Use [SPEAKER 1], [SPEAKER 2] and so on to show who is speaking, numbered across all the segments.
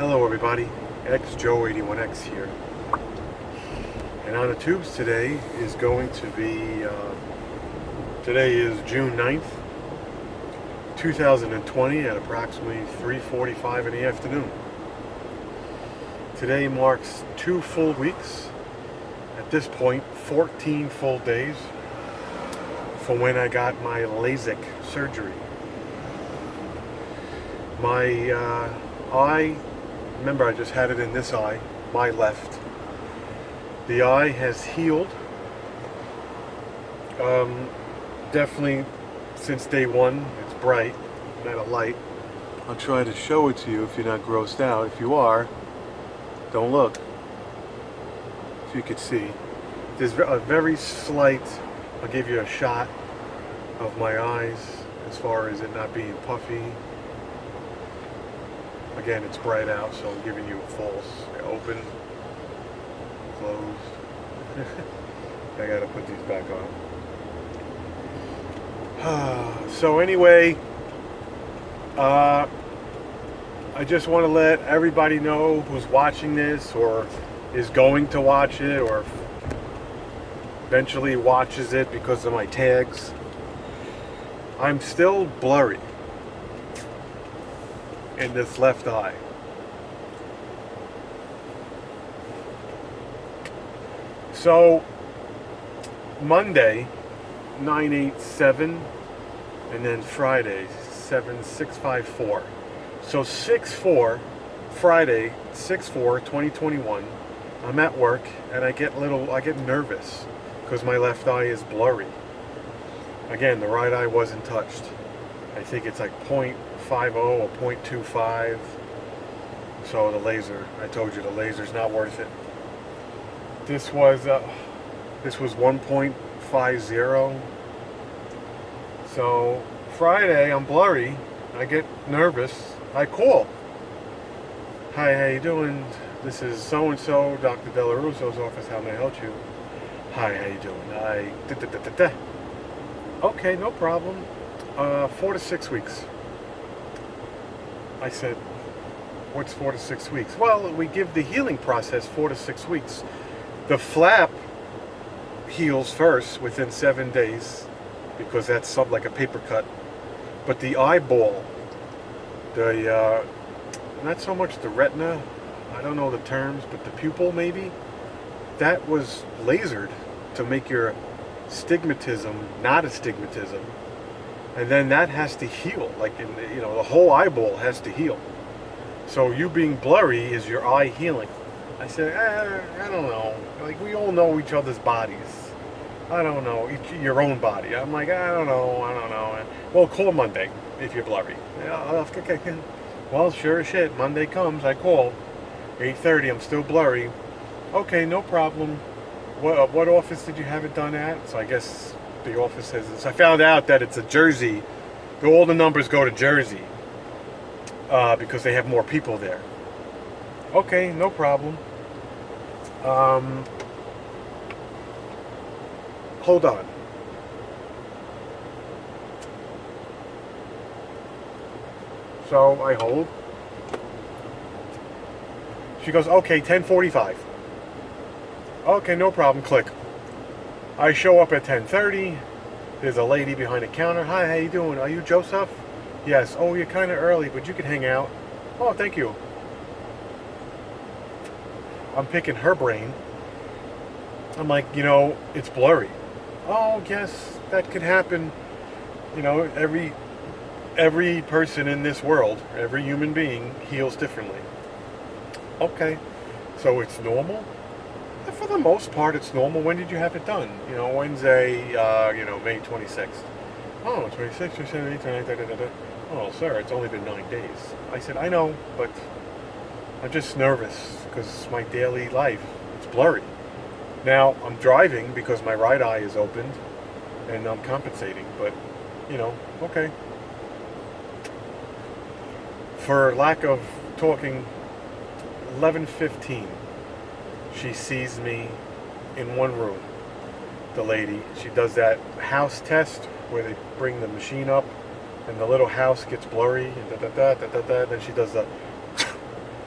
[SPEAKER 1] Hello everybody, xjoe81x here. And on the tubes today is going to be, today is June 9th, 2020 at approximately 3:45 in the afternoon. Today marks 2 full weeks, at this point 14 full days, from when I got my LASIK surgery. My eye, remember I just had it in this eye, my left. The eye has healed, definitely since day one. It's bright, not a light. I'll try to show it to you if you're not grossed out. If you are, don't look. If you could see, there's a very slight, I'll give you a shot of my eyes as far as it not being puffy. Again, it's bright out, so I'm giving you a false. Open, closed. I gotta put these back on. So anyway, I just want to let everybody know who's watching this or is going to watch it or eventually watches it because of my tags. I'm still blurry in this left eye. So Monday 987 and then Friday 7654. So 6/4 Friday 6/4/2021 I'm at work and I get nervous because my left eye is blurry. Again, the right eye wasn't touched. I think it's like 0.50 or 0.25. So the laser, I told you the laser's not worth it. This was 1.50. So Friday I'm blurry. I get nervous. I call. Hi, how you doing? This is so and so, Dr. Della Russo's office. How may I help you? Hi, how you doing? Okay, no problem. 4 to 6 weeks. I said, what's 4 to 6 weeks? Well, we give the healing process 4 to 6 weeks. The flap heals first within 7 days because that's something like a paper cut. But the eyeball, not so much the retina, I don't know the terms, but the pupil maybe, that was lasered to make your stigmatism not a stigmatism. And then that has to heal, like the whole eyeball has to heal. So you being blurry is your eye healing. I said, I don't know. Like, we all know each other's bodies. I don't know, your own body. I'm like, I don't know. Well, call Monday if you're blurry. Yeah, okay. Well, sure as shit, Monday comes, I call. 8:30, I'm still blurry. Okay, no problem. What office did you have it done at? So I guess the office says this. I found out that it's a Jersey. All the numbers go to Jersey because they have more people there. Okay, no problem. Hold on. So I hold. She goes, okay, 10:45. Okay, no problem. Click. I show up at 10:30. There's a lady behind the counter. Hi, how you doing? Are you Joseph? Yes. Oh, you're kind of early, but you can hang out. Oh, thank you. I'm picking her brain. I'm like, it's blurry. Oh, yes, that could happen. Every person in this world, every human being heals differently. Okay, so it's normal? For the most part, it's normal. When did you have it done? Wednesday, May 26th. Oh, 26th, 27th, 28th, da, da, da, da. Oh, sir, it's only been 9 days. I said, I know, but I'm just nervous because it's my daily life. It's blurry. Now, I'm driving because my right eye is opened and I'm compensating, but, okay. For lack of talking, 11:15. She sees me in one room. The lady, she does that house test where they bring the machine up and the little house gets blurry and da da da da da da. Then she does the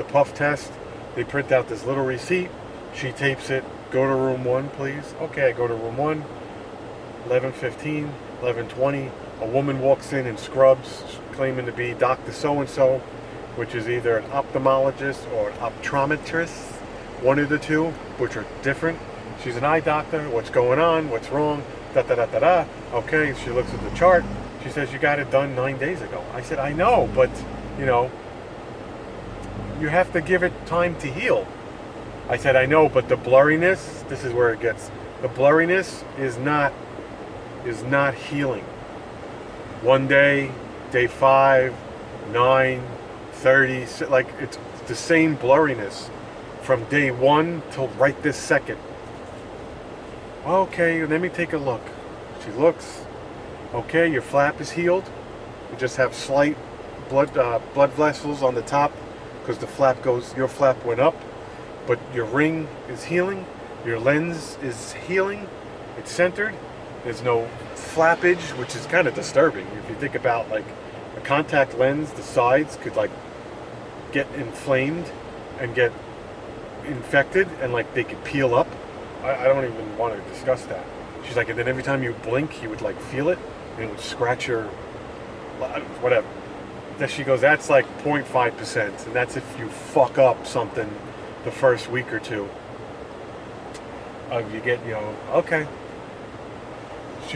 [SPEAKER 1] the puff test. They print out this little receipt. She tapes it. Go to room 1, please. Okay, I go to room 1. 11:15, 11:20. A woman walks in scrubs, claiming to be Dr. So-and-so, which is either an ophthalmologist or an optometrist, one of the two, which are different. She's an eye doctor. What's going on? What's wrong? Da-da-da-da-da. Okay, she looks at the chart. She says, you got it done 9 days ago. I said, I know, but, you know, you have to give it time to heal. I said, I know, but the blurriness, this is where it gets, the blurriness is not healing. One day, day 5, 9, 30, like it's the same blurriness from day 1 till right this second. Okay, let me take a look. She looks. Okay, your flap is healed. You just have slight blood vessels on the top because your flap went up, but your ring is healing. Your lens is healing. It's centered. There's no flappage, which is kind of disturbing. If you think about like a contact lens, the sides could like get inflamed and get infected, and like they could peel up. I don't even want to discuss that. She's like, and then every time you blink, you would like feel it, and it would scratch your whatever. Then she goes, that's like 0.5%, and that's if you fuck up something the first week or two. You get, okay.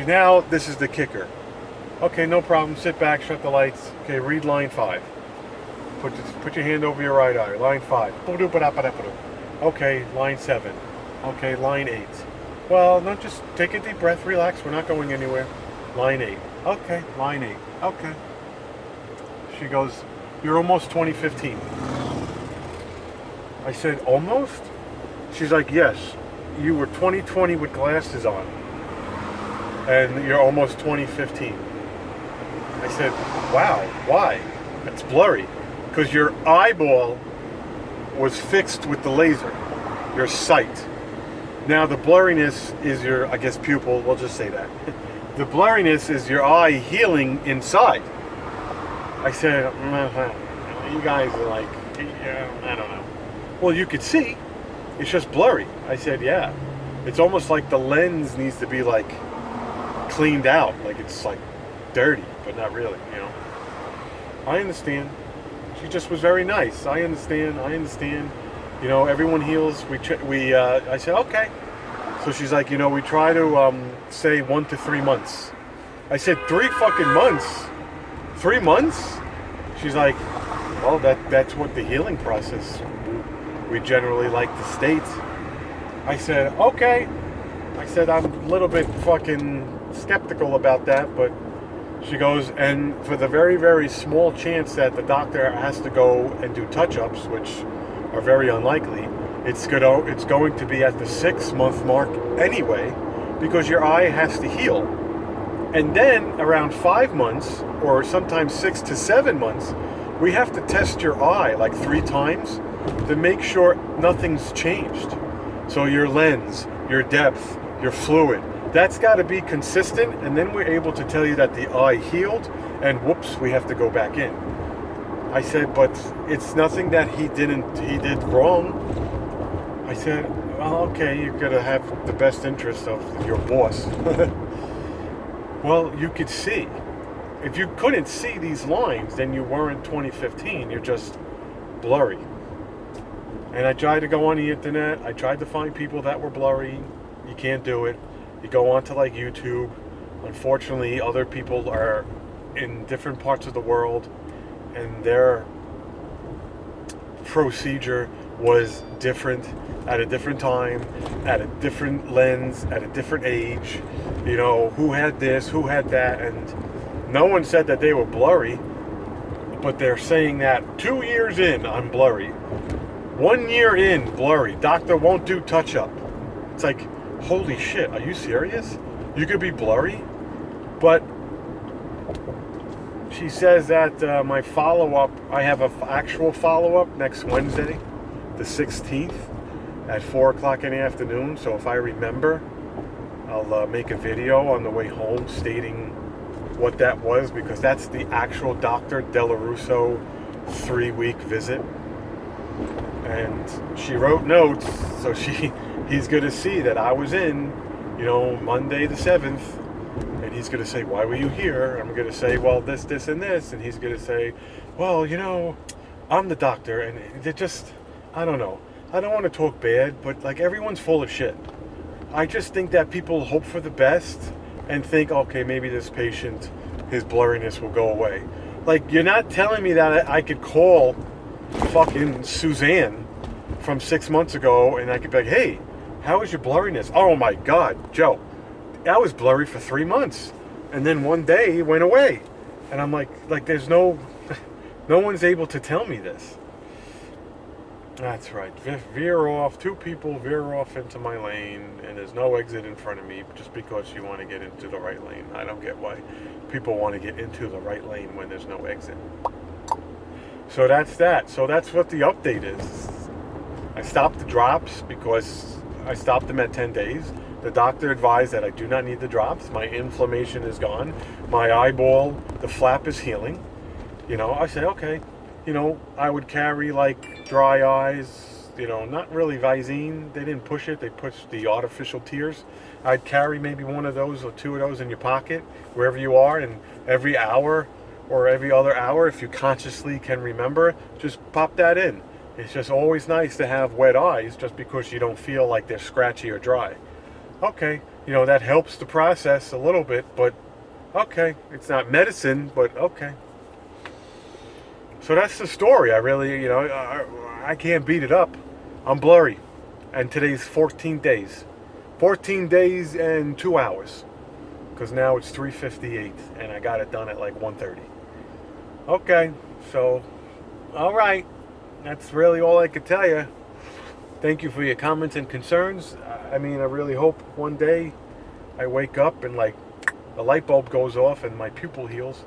[SPEAKER 1] Now, this is the kicker. Okay, no problem. Sit back, shut the lights. Okay, read line 5. Put your hand over your right eye. Line 5. Okay, line 7. Okay, line 8. Well, no, just take a deep breath, relax. We're not going anywhere. Line 8. Okay, line 8. Okay. She goes, you're almost 2015. I said, almost? She's like, yes. You were 2020 with glasses on. And you're almost 2015. I said, wow, why? It's blurry. Because your eyeball was fixed with the laser, your sight. Now the blurriness is your, I guess, pupil, we'll just say that. The blurriness is your eye healing inside. I said, you guys are like, I don't know. Well, you could see, it's just blurry. I said, yeah. It's almost like the lens needs to be like, cleaned out, like it's like dirty, but not really, I understand. She just was very nice. I understand. Everyone heals. I said, okay. So she's like, we try to say 1 to 3 months. I said, 3 fucking months? 3 months? She's like, well, that's what the healing process we generally like to state. I said, okay. I said, I'm a little bit fucking skeptical about that, but she goes, and for the very, very small chance that the doctor has to go and do touch-ups, which are very unlikely, it's going to be at the 6-month mark anyway, because your eye has to heal. And then around 5 months, or sometimes 6 to 7 months, we have to test your eye like 3 times to make sure nothing's changed. So your lens, your depth, your fluid, that's got to be consistent, and then we're able to tell you that the eye healed, and whoops, we have to go back in. I said, but it's nothing that he did wrong. I said, well, okay, you've got to have the best interest of your boss. Well, you could see. If you couldn't see these lines, then you weren't 2015, you're just blurry. And I tried to go on the internet, I tried to find people that were blurry. You can't do it. You go on to like YouTube. Unfortunately, other people are in different parts of the world, and their procedure was different at a different time, at a different lens, at a different age. Who had this, who had that, and no one said that they were blurry, but they're saying that 2 years in, I'm blurry. 1 year in, blurry. Doctor won't do touch-up. It's like, holy shit, are you serious? You could be blurry? But she says that my follow-up, I have an actual follow-up next Wednesday, the 16th, at 4 o'clock in the afternoon. So if I remember, I'll make a video on the way home stating what that was, because that's the actual Dr. Delarusso 3-week visit. And she wrote notes, so he's gonna see that I was in, Monday the 7th, and he's gonna say, why were you here? I'm gonna say, well, this, and this, and he's gonna say, well, I'm the doctor, and they're just, I don't know. I don't want to talk bad, but like everyone's full of shit. I just think that people hope for the best and think, okay, maybe this patient, his blurriness will go away. Like, you're not telling me that I could call fucking Suzanne from 6 months ago and I could be like, hey, how is your blurriness? Oh my God, Joe, I was blurry for 3 months. And then one day it went away. And I'm like there's no one's able to tell me this. That's right. Veer off. Two people veer off into my lane, and there's no exit in front of me just because you want to get into the right lane. I don't get why people want to get into the right lane when there's no exit. So that's that. So that's what the update is. I stopped the drops because I stopped them at 10 days. The doctor advised that I do not need the drops. My inflammation is gone. My eyeball, the flap is healing. I say, okay. I would carry like dry eyes, not really Visine. They didn't push it. They pushed the artificial tears. I'd carry maybe one of those or two of those in your pocket, wherever you are, and every hour or every other hour, if you consciously can remember, just pop that in. It's just always nice to have wet eyes just because you don't feel like they're scratchy or dry. Okay, that helps the process a little bit, but okay. It's not medicine, but okay. So that's the story. I really, I can't beat it up. I'm blurry. And today's 14 days. 14 days and 2 hours. Because now it's 3:58 and I got it done at like 1:30. Okay, so, all right. That's really all I could tell you. Thank you for your comments and concerns. I really hope one day I wake up and like a light bulb goes off and my pupil heals.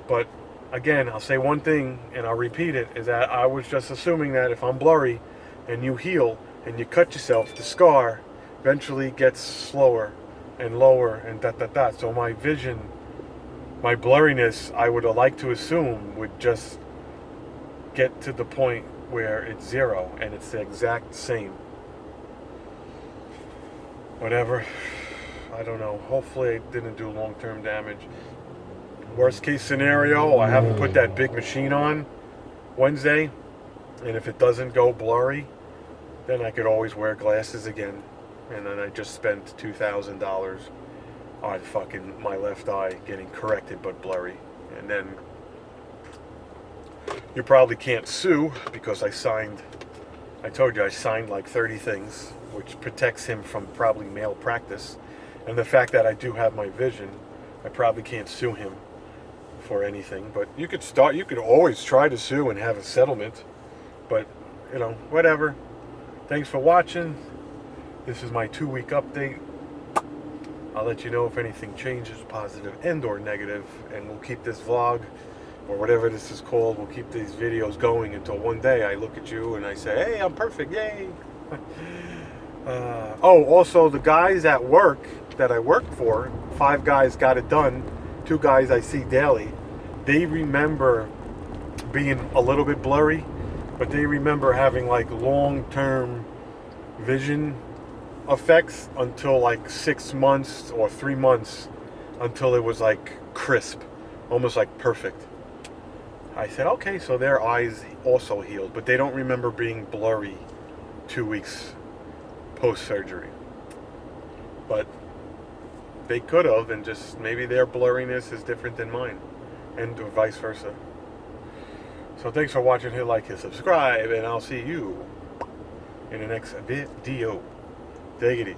[SPEAKER 1] But again, I'll say one thing, and I'll repeat it, is that I was just assuming that if I'm blurry and you heal and you cut yourself, the scar eventually gets slower and lower and da. So my vision, my blurriness, I would like to assume would just get to the point where it's zero and it's the exact same. Whatever. I don't know. Hopefully it didn't do long-term damage. Worst case scenario, I haven't put that big machine on Wednesday, and if it doesn't go blurry, then I could always wear glasses again, and then I just spent $2,000 on fucking my left eye getting corrected but blurry. And then you probably can't sue because I told you I signed like 30 things, which protects him from probably malpractice, and the fact that I do have my vision, I probably can't sue him for anything. But you could always try to sue and have a settlement, but whatever. Thanks for watching. This is my 2-week update. I'll let you know if anything changes, positive and or negative, and we'll keep this vlog or whatever this is called, we'll keep these videos going until one day I look at you and I say, hey, I'm perfect, yay. Also the guys at work that I work for, 5 guys got it done, 2 guys I see daily, they remember being a little bit blurry, but they remember having like long-term vision effects until like 6 months or 3 months, until it was like crisp, almost like perfect. I said, okay, so their eyes also healed, but they don't remember being blurry 2 weeks post-surgery. But they could have, and just maybe their blurriness is different than mine, and vice versa. So thanks for watching. Hit like and subscribe, and I'll see you in the next video. Take it easy.